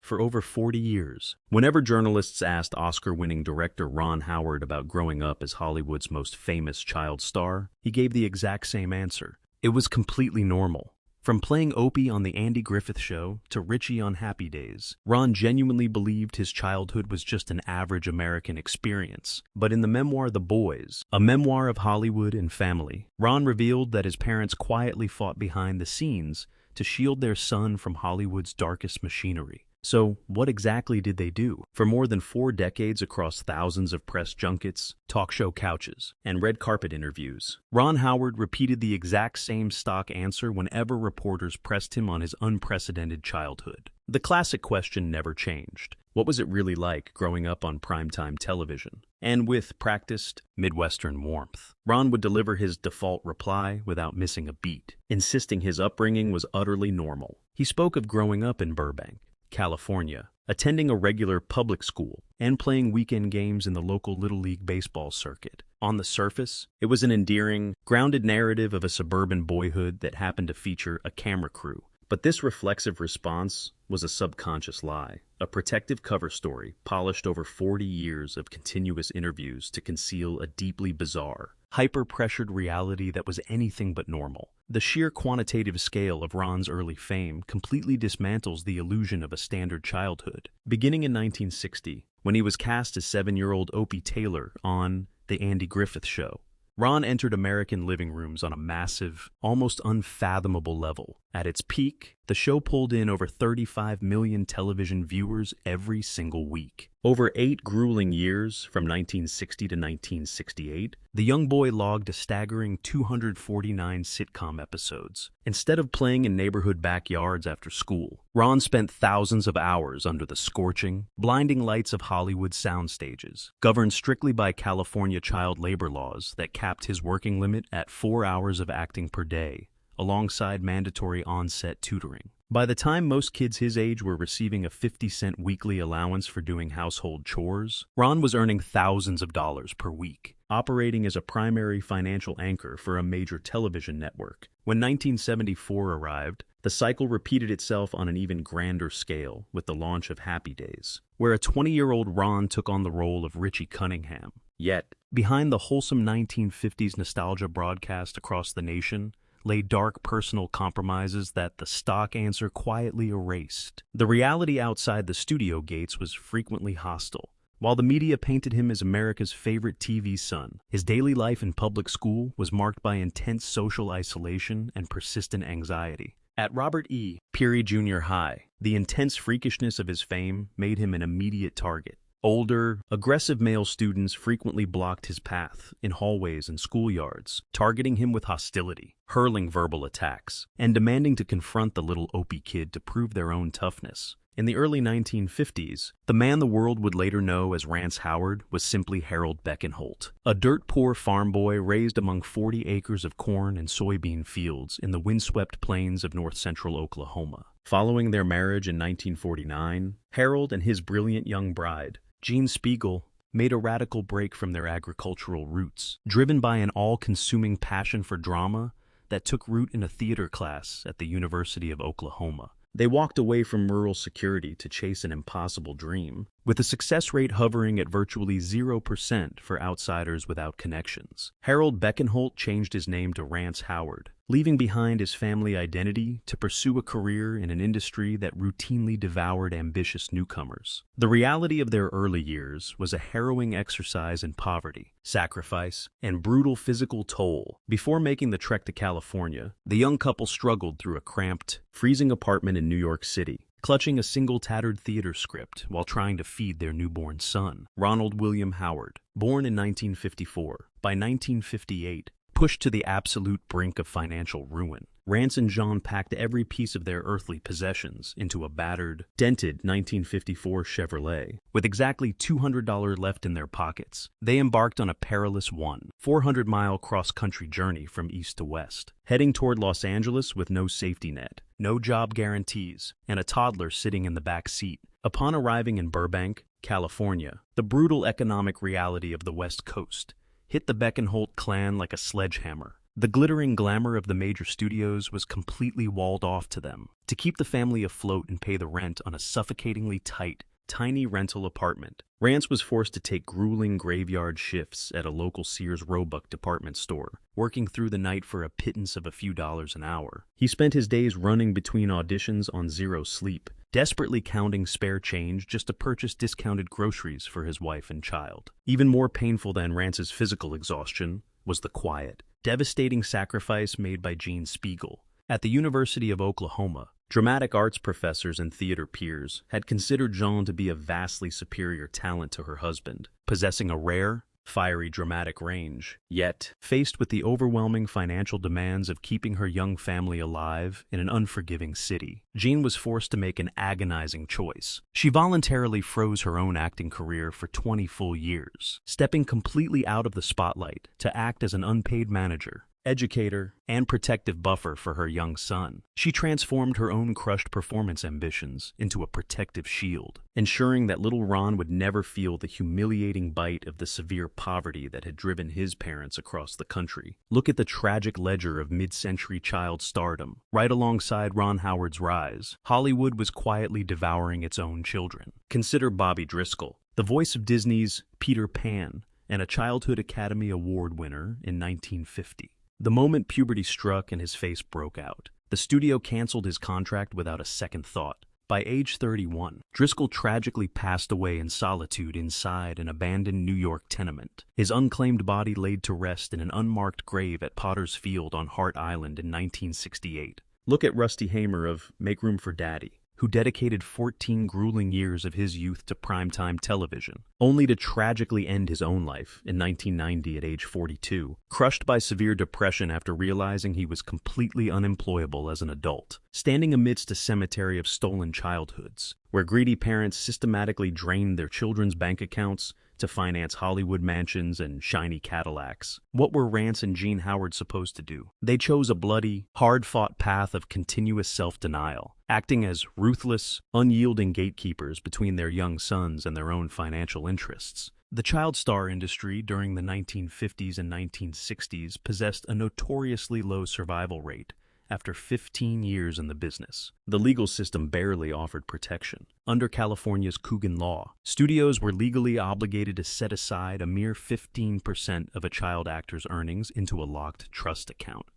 for over 40 years. Whenever journalists asked Oscar-winning director Ron Howard about growing up as Hollywood's most famous child star, he gave the exact same answer. It was completely normal. From playing Opie on The Andy Griffith Show to Richie on Happy Days, Ron genuinely believed his childhood was just an average American experience. But in the memoir The Boys, a memoir of Hollywood and family, Ron revealed that his parents quietly fought behind the scenes to shield their son from Hollywood's darkest machinery. So, what exactly did they do? For more than 4 decades across thousands of press junkets, talk show couches, and red carpet interviews, Ron Howard repeated the exact same stock answer whenever reporters pressed him on his unprecedented childhood. The classic question never changed. What was it really like growing up on primetime television? And with practiced Midwestern warmth, Ron would deliver his default reply without missing a beat, insisting his upbringing was utterly normal. He spoke of growing up in Burbank, California, attending a regular public school, and playing weekend games in the local Little League baseball circuit. On the surface, it was an endearing, grounded narrative of a suburban boyhood that happened to feature a camera crew. But this reflexive response was a subconscious lie, a protective cover story polished over 40 years of continuous interviews to conceal a deeply bizarre, hyper-pressured reality that was anything but normal. The sheer quantitative scale of Ron's early fame completely dismantles the illusion of a standard childhood. Beginning in 1960, when he was cast as 7-year-old Opie Taylor on The Andy Griffith Show, Ron entered American living rooms on a massive, almost unfathomable level. At its peak, the show pulled in over 35 million television viewers every single week. Over 8 grueling years, from 1960 to 1968, the young boy logged a staggering 249 sitcom episodes. Instead of playing in neighborhood backyards after school, Ron spent thousands of hours under the scorching, blinding lights of Hollywood sound stages, governed strictly by California child labor laws that capped his working limit at 4 hours of acting per day, alongside mandatory on-set tutoring. By the time most kids his age were receiving a 50-cent weekly allowance for doing household chores, Ron was earning thousands of dollars per week, operating as a primary financial anchor for a major television network. When 1974 arrived, the cycle repeated itself on an even grander scale with the launch of Happy Days, where a 20-year-old Ron took on the role of Richie Cunningham. Yet, behind the wholesome 1950s nostalgia broadcast across the nation, lay dark personal compromises that the stock answer quietly erased. The reality outside the studio gates was frequently hostile. While the media painted him as America's favorite TV son, his daily life in public school was marked by intense social isolation and persistent anxiety. At Robert E. Peary Junior High, the intense freakishness of his fame made him an immediate target. Older, aggressive male students frequently blocked his path in hallways and schoolyards, targeting him with hostility, hurling verbal attacks, and demanding to confront the little Opie kid to prove their own toughness. In the early 1950s, the man the world would later know as Rance Howard was simply Harold Beckenholt, a dirt-poor farm boy raised among 40 acres of corn and soybean fields in the windswept plains of north-central Oklahoma. Following their marriage in 1949, Harold and his brilliant young bride, Jean Spiegel, made a radical break from their agricultural roots, driven by an all-consuming passion for drama that took root in a theater class at the University of Oklahoma. They walked away from rural security to chase an impossible dream, with the success rate hovering at virtually 0% for outsiders without connections. Harold Beckenholt changed his name to Rance Howard, leaving behind his family identity to pursue a career in an industry that routinely devoured ambitious newcomers. The reality of their early years was a harrowing exercise in poverty, sacrifice, and brutal physical toll. Before making the trek to California, the young couple struggled through a cramped, freezing apartment in New York City, clutching a single tattered theater script while trying to feed their newborn son, Ronald William Howard. Born in 1954, by 1958, pushed to the absolute brink of financial ruin, Rance and Jean packed every piece of their earthly possessions into a battered, dented 1954 Chevrolet. With exactly $200 left in their pockets, they embarked on a perilous 400-mile cross-country journey from east to west, heading toward Los Angeles with no safety net, no job guarantees, and a toddler sitting in the back seat. Upon arriving in Burbank, California, the brutal economic reality of the West Coast hit the Beckenholt clan like a sledgehammer. The glittering glamour of the major studios was completely walled off to them. To keep the family afloat and pay the rent on a suffocatingly tight, tiny rental apartment, Rance was forced to take grueling graveyard shifts at a local Sears Roebuck department store, working through the night for a pittance of a few dollars an hour. He spent his days running between auditions on zero sleep, desperately counting spare change just to purchase discounted groceries for his wife and child. Even more painful than Rance's physical exhaustion was the quiet, devastating sacrifice made by Jean Spiegel. At the University of Oklahoma, dramatic arts professors and theater peers had considered Jean to be a vastly superior talent to her husband, possessing a rare, fiery dramatic range. Yet, faced with the overwhelming financial demands of keeping her young family alive in an unforgiving city, Jean was forced to make an agonizing choice. She voluntarily froze her own acting career for 20 full years, stepping completely out of the spotlight to act as an unpaid manager, educator, and protective buffer for her young son. She transformed her own crushed performance ambitions into a protective shield, ensuring that little Ron would never feel the humiliating bite of the severe poverty that had driven his parents across the country. Look at the tragic ledger of mid-century child stardom. Right alongside Ron Howard's rise, Hollywood was quietly devouring its own children. Consider Bobby Driscoll, the voice of Disney's Peter Pan, and a Childhood Academy Award winner in 1950. The moment puberty struck and his face broke out, the studio canceled his contract without a second thought. By age 31, Driscoll tragically passed away in solitude inside an abandoned New York tenement, his unclaimed body laid to rest in an unmarked grave at Potter's Field on Hart Island in 1968. Look at Rusty Hamer of Make Room for Daddy, who dedicated 14 grueling years of his youth to primetime television, only to tragically end his own life in 1990 at age 42, crushed by severe depression after realizing he was completely unemployable as an adult, standing amidst a cemetery of stolen childhoods, where greedy parents systematically drained their children's bank accounts to finance Hollywood mansions and shiny Cadillacs. What were Rance and Jean Howard supposed to do? They chose a bloody, hard-fought path of continuous self-denial, acting as ruthless, unyielding gatekeepers between their young sons and their own financial interests. The child star industry during the 1950s and 1960s possessed a notoriously low survival rate. After 15 years in the business, the legal system barely offered protection. Under California's Coogan law, studios were legally obligated to set aside a mere 15% of a child actor's earnings into a locked trust account,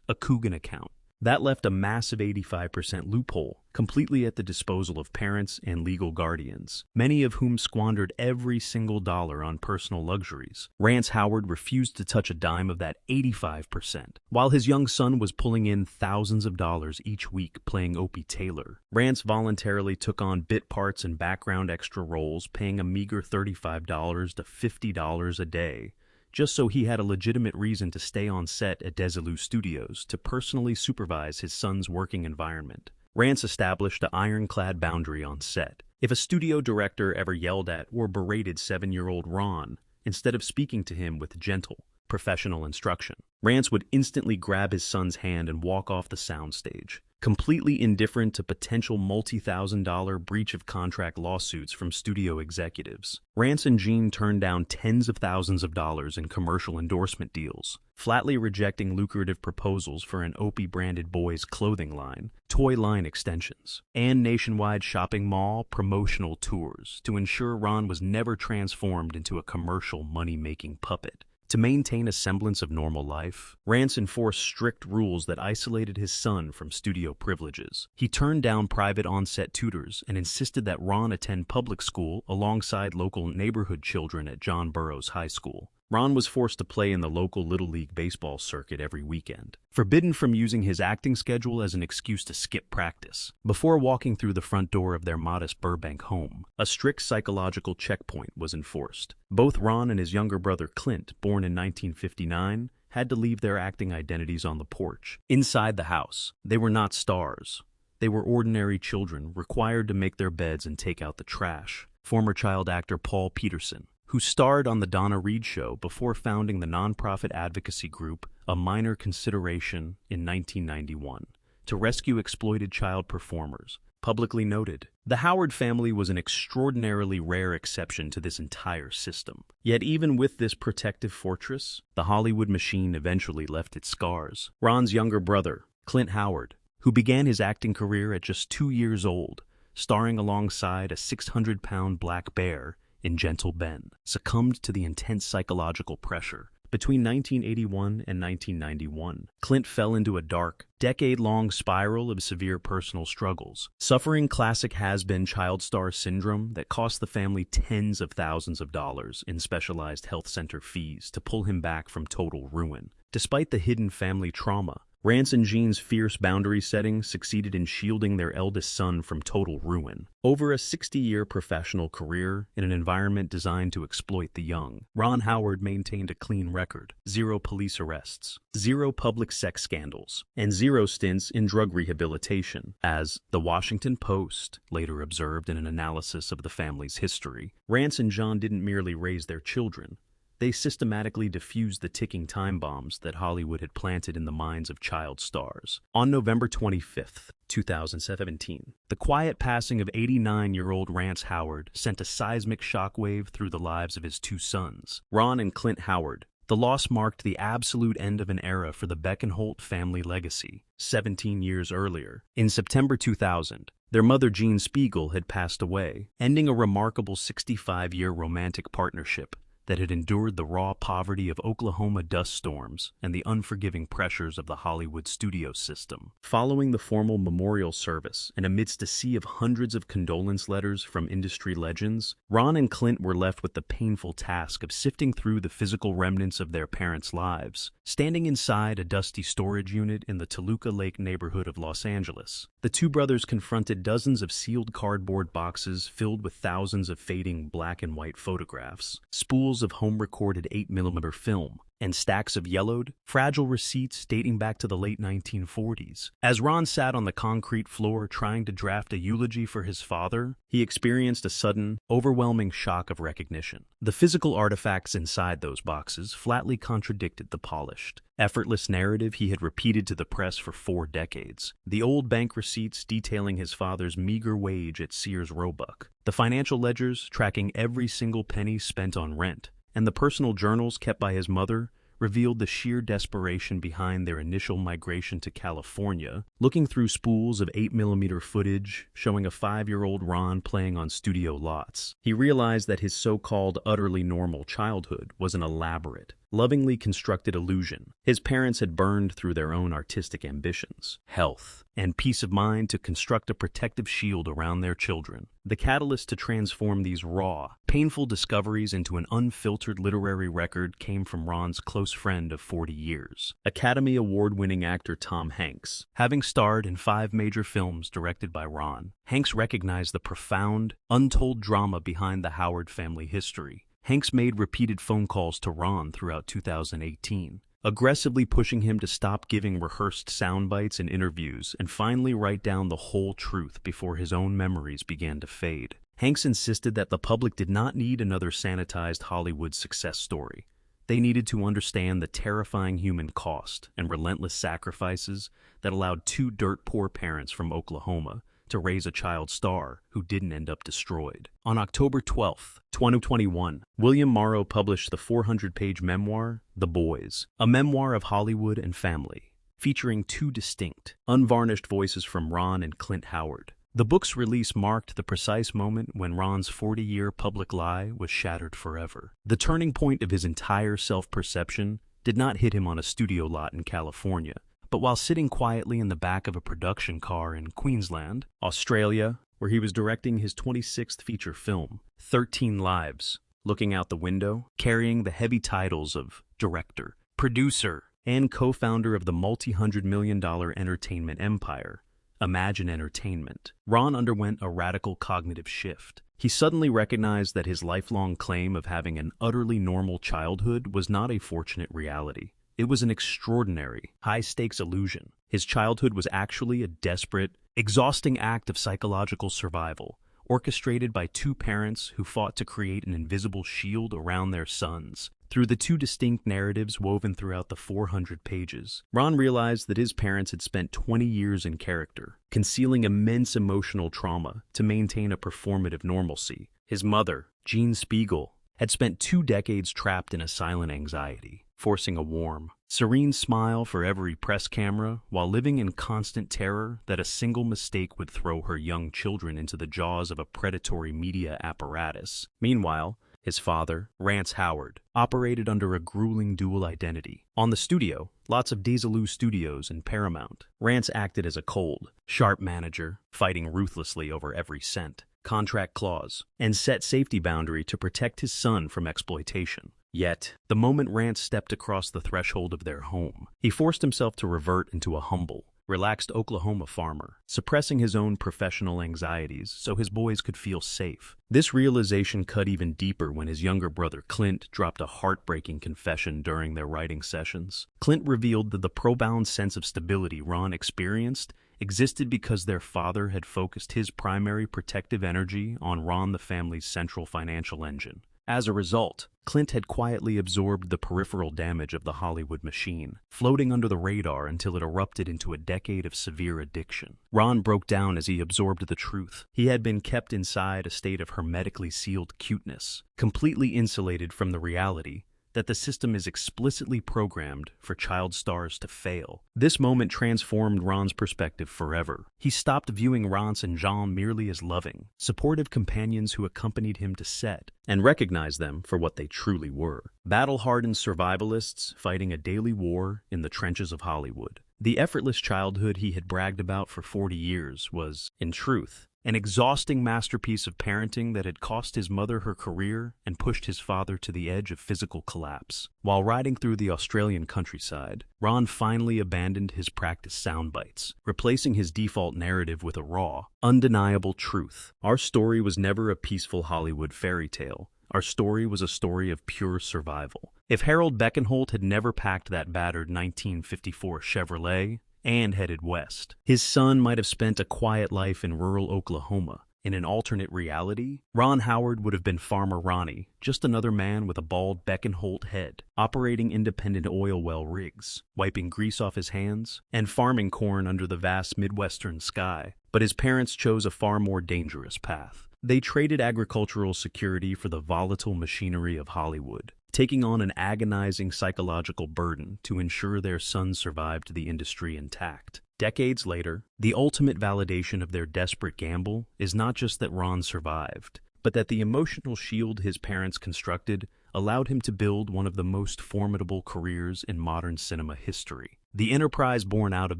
a Coogan account. That left a massive 85% loophole, completely at the disposal of parents and legal guardians, many of whom squandered every single dollar on personal luxuries. Rance Howard refused to touch a dime of that 85%, while his young son was pulling in thousands of dollars each week playing Opie Taylor. Rance voluntarily took on bit parts and background extra roles, paying a meager $35 to $50 a day, just so he had a legitimate reason to stay on set at Desilu Studios to personally supervise his son's working environment. Rance established an ironclad boundary on set. If a studio director ever yelled at or berated 7-year-old Ron, instead of speaking to him with gentle, professional instruction, Rance would instantly grab his son's hand and walk off the soundstage, completely indifferent to potential multi-thousand-dollar breach of contract lawsuits from studio executives. Rance and Jean turned down tens of thousands of dollars in commercial endorsement deals, flatly rejecting lucrative proposals for an Opie-branded boys' clothing line, toy line extensions, and nationwide shopping mall promotional tours to ensure Ron was never transformed into a commercial money-making puppet. To maintain a semblance of normal life, Rance enforced strict rules that isolated his son from studio privileges. He turned down private on-set tutors and insisted that Ron attend public school alongside local neighborhood children at John Burroughs High School. Ron was forced to play in the local Little League baseball circuit every weekend, forbidden from using his acting schedule as an excuse to skip practice. Before walking through the front door of their modest Burbank home, a strict psychological checkpoint was enforced. Both Ron and his younger brother Clint, born in 1959, had to leave their acting identities on the porch. Inside the house, they were not stars. They were ordinary children required to make their beds and take out the trash. Former child actor Paul Peterson, who starred on The Donna Reed Show before founding the nonprofit advocacy group A Minor Consideration in 1991 to rescue exploited child performers, publicly noted. The Howard family was an extraordinarily rare exception to this entire system. Yet even with this protective fortress, the Hollywood machine eventually left its scars. Ron's younger brother, Clint Howard, who began his acting career at just 2 years old, starring alongside a 600-pound black bear in Gentle Ben, succumbed to the intense psychological pressure. Between 1981 and 1991, Clint fell into a dark, decade-long spiral of severe personal struggles, suffering classic has-been child star syndrome that cost the family tens of thousands of dollars in specialized health center fees to pull him back from total ruin. Despite the hidden family trauma, Rance and Jean's fierce boundary setting succeeded in shielding their eldest son from total ruin. Over a 60-year professional career in an environment designed to exploit the young, Ron Howard maintained a clean record: 0 police arrests, 0 public sex scandals, and 0 stints in drug rehabilitation. As The Washington Post later observed in an analysis of the family's history, Rance and John didn't merely raise their children. They systematically diffused the ticking time bombs that Hollywood had planted in the minds of child stars. On November 25, 2017, the quiet passing of 89-year-old Rance Howard sent a seismic shockwave through the lives of his 2 sons, Ron and Clint Howard. The loss marked the absolute end of an era for the Beckenholt family legacy. 17 years earlier, in September 2000, their mother Jean Spiegel had passed away, ending a remarkable 65-year romantic partnership that had endured the raw poverty of Oklahoma dust storms and the unforgiving pressures of the Hollywood studio system. Following the formal memorial service and amidst a sea of hundreds of condolence letters from industry legends, Ron and Clint were left with the painful task of sifting through the physical remnants of their parents' lives. Standing inside a dusty storage unit in the Toluca Lake neighborhood of Los Angeles, the 2 brothers confronted dozens of sealed cardboard boxes filled with thousands of fading black and white photographs, spools of home-recorded 8mm film, and stacks of yellowed, fragile receipts dating back to the late 1940s. As Ron sat on the concrete floor trying to draft a eulogy for his father, he experienced a sudden, overwhelming shock of recognition. The physical artifacts inside those boxes flatly contradicted the polished, effortless narrative he had repeated to the press for 4 decades. The old bank receipts detailing his father's meager wage at Sears Roebuck, the financial ledgers tracking every single penny spent on rent, and the personal journals kept by his mother revealed the sheer desperation behind their initial migration to California. Looking through spools of 8mm footage showing a 5-year-old Ron playing on studio lots, he realized that his so-called utterly normal childhood was an elaborate, lovingly constructed illusion. His parents had burned through their own artistic ambitions, health, and peace of mind to construct a protective shield around their children. The catalyst to transform these raw, painful discoveries into an unfiltered literary record came from Ron's close friend of 40 years, Academy Award-winning actor Tom Hanks. Having starred in 5 major films directed by Ron, Hanks recognized the profound, untold drama behind the Howard family history. Hanks made repeated phone calls to Ron throughout 2018, aggressively pushing him to stop giving rehearsed sound bites in interviews and finally write down the whole truth before his own memories began to fade. Hanks insisted that the public did not need another sanitized Hollywood success story. They needed to understand the terrifying human cost and relentless sacrifices that allowed 2 dirt-poor parents from Oklahoma to raise a child star who didn't end up destroyed. On October 12, 2021, William Morrow published the 400-page memoir, The Boys, a memoir of Hollywood and family, featuring 2 distinct, unvarnished voices from Ron and Clint Howard. The book's release marked the precise moment when Ron's 40-year public lie was shattered forever. The turning point of his entire self-perception did not hit him on a studio lot in California, but while sitting quietly in the back of a production car in Queensland, Australia, where he was directing his 26th feature film, 13 Lives, looking out the window, carrying the heavy titles of director, producer, and co-founder of the multi-hundred-million-dollar entertainment empire, Imagine Entertainment. Ron underwent a radical cognitive shift. He suddenly recognized that his lifelong claim of having an utterly normal childhood was not a fortunate reality. It was an extraordinary, high-stakes illusion. His childhood was actually a desperate, exhausting act of psychological survival, orchestrated by 2 parents who fought to create an invisible shield around their sons. Through the two distinct narratives woven throughout the 400 pages, Ron realized that his parents had spent 20 years in character, concealing immense emotional trauma to maintain a performative normalcy. His mother, Jean Spiegel, had spent 2 decades trapped in a silent anxiety, forcing a warm, serene smile for every press camera while living in constant terror that a single mistake would throw her young children into the jaws of a predatory media apparatus. Meanwhile, his father, Rance Howard, operated under a grueling dual identity. On the studio, lots of Desilu Studios and Paramount, Rance acted as a cold, sharp manager, fighting ruthlessly over every cent, contract clause, and set safety boundary to protect his son from exploitation. Yet, the moment Rance stepped across the threshold of their home, he forced himself to revert into a humble, relaxed Oklahoma farmer, suppressing his own professional anxieties so his boys could feel safe. This realization cut even deeper when his younger brother Clint dropped a heartbreaking confession during their writing sessions. Clint revealed that the profound sense of stability Ron experienced existed because their father had focused his primary protective energy on Ron, the family's central financial engine. As a result, Clint had quietly absorbed the peripheral damage of the Hollywood machine, floating under the radar until it erupted into a decade of severe addiction. Ron broke down as he absorbed the truth. He had been kept inside a state of hermetically sealed cuteness, completely insulated from the reality that the system is explicitly programmed for child stars to fail. This moment transformed Ron's perspective forever. He stopped viewing Rance and Jean merely as loving, supportive companions who accompanied him to set, and recognized them for what they truly were: battle-hardened survivalists fighting a daily war in the trenches of Hollywood. The effortless childhood he had bragged about for 40 years was, in truth, an exhausting masterpiece of parenting that had cost his mother her career and pushed his father to the edge of physical collapse. While riding through the Australian countryside, Ron finally abandoned his practice soundbites, replacing his default narrative with a raw, undeniable truth. Our story was never a peaceful Hollywood fairy tale. Our story was a story of pure survival. If Harold Beckenholt had never packed that battered 1954 Chevrolet and headed west, his son might have spent a quiet life in rural Oklahoma. In an alternate reality, Ron Howard would have been Farmer Ronnie, just another man with a bald Beckenholt head, operating independent oil well rigs, wiping grease off his hands, and farming corn under the vast Midwestern sky. But his parents chose a far more dangerous path. They traded agricultural security for the volatile machinery of Hollywood, taking on an agonizing psychological burden to ensure their son survived the industry intact. Decades later, the ultimate validation of their desperate gamble is not just that Ron survived, but that the emotional shield his parents constructed allowed him to build one of the most formidable careers in modern cinema history. The enterprise born out of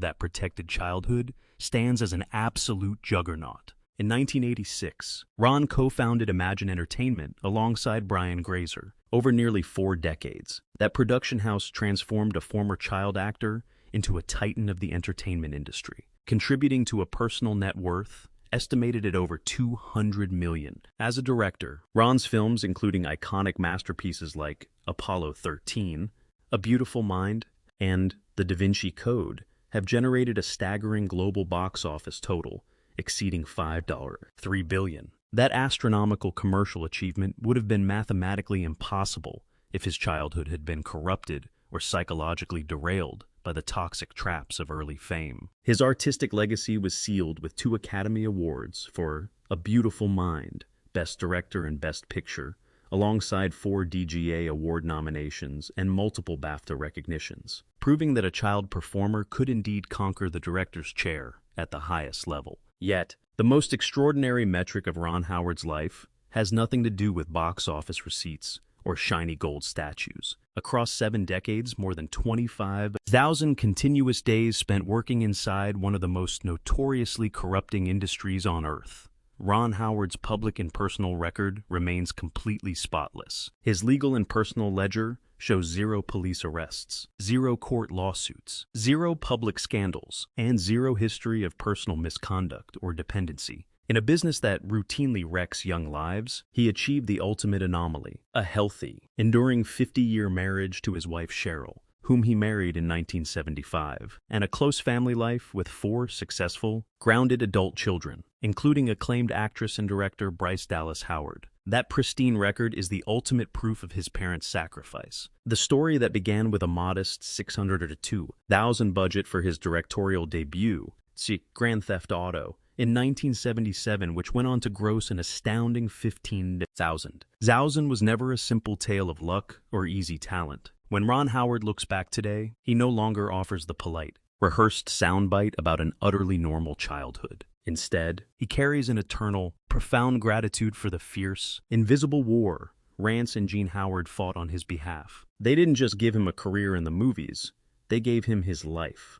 that protected childhood stands as an absolute juggernaut. In 1986, Ron co-founded Imagine Entertainment alongside Brian Grazer. Over nearly 4 decades, that production house transformed a former child actor into a titan of the entertainment industry, contributing to a personal net worth estimated at over $200 million. As a director, Ron's films, including iconic masterpieces like Apollo 13, A Beautiful Mind, and The Da Vinci Code, have generated a staggering global box office total exceeding $3 billion. That astronomical commercial achievement would have been mathematically impossible if his childhood had been corrupted or psychologically derailed by the toxic traps of early fame. His artistic legacy was sealed with 2 Academy Awards for A Beautiful Mind, Best Director and Best Picture, alongside 4 DGA Award nominations and multiple BAFTA recognitions, proving that a child performer could indeed conquer the director's chair at the highest level. Yet, the most extraordinary metric of Ron Howard's life has nothing to do with box office receipts or shiny gold statues. Across 7 decades, more than 25,000 continuous days spent working inside one of the most notoriously corrupting industries on Earth. Ron Howard's public and personal record remains completely spotless. His legal and personal ledger shows 0 police arrests, 0 court lawsuits, 0 public scandals, and 0 history of personal misconduct or dependency. In a business that routinely wrecks young lives, he achieved the ultimate anomaly: a healthy, enduring 50-year marriage to his wife Cheryl, whom he married in 1975, and a close family life with 4 successful, grounded adult children, including acclaimed actress and director Bryce Dallas Howard. That pristine record is the ultimate proof of his parents' sacrifice. The story that began with a modest $602,000 budget for his directorial debut, see Grand Theft Auto, in 1977, which went on to gross an astounding $15,000. Zauzan was never a simple tale of luck or easy talent. When Ron Howard looks back today, he no longer offers the polite, rehearsed soundbite about an utterly normal childhood. Instead, he carries an eternal, profound gratitude for the fierce, invisible war Rance and Gene Howard fought on his behalf. They didn't just give him a career in the movies, they gave him his life.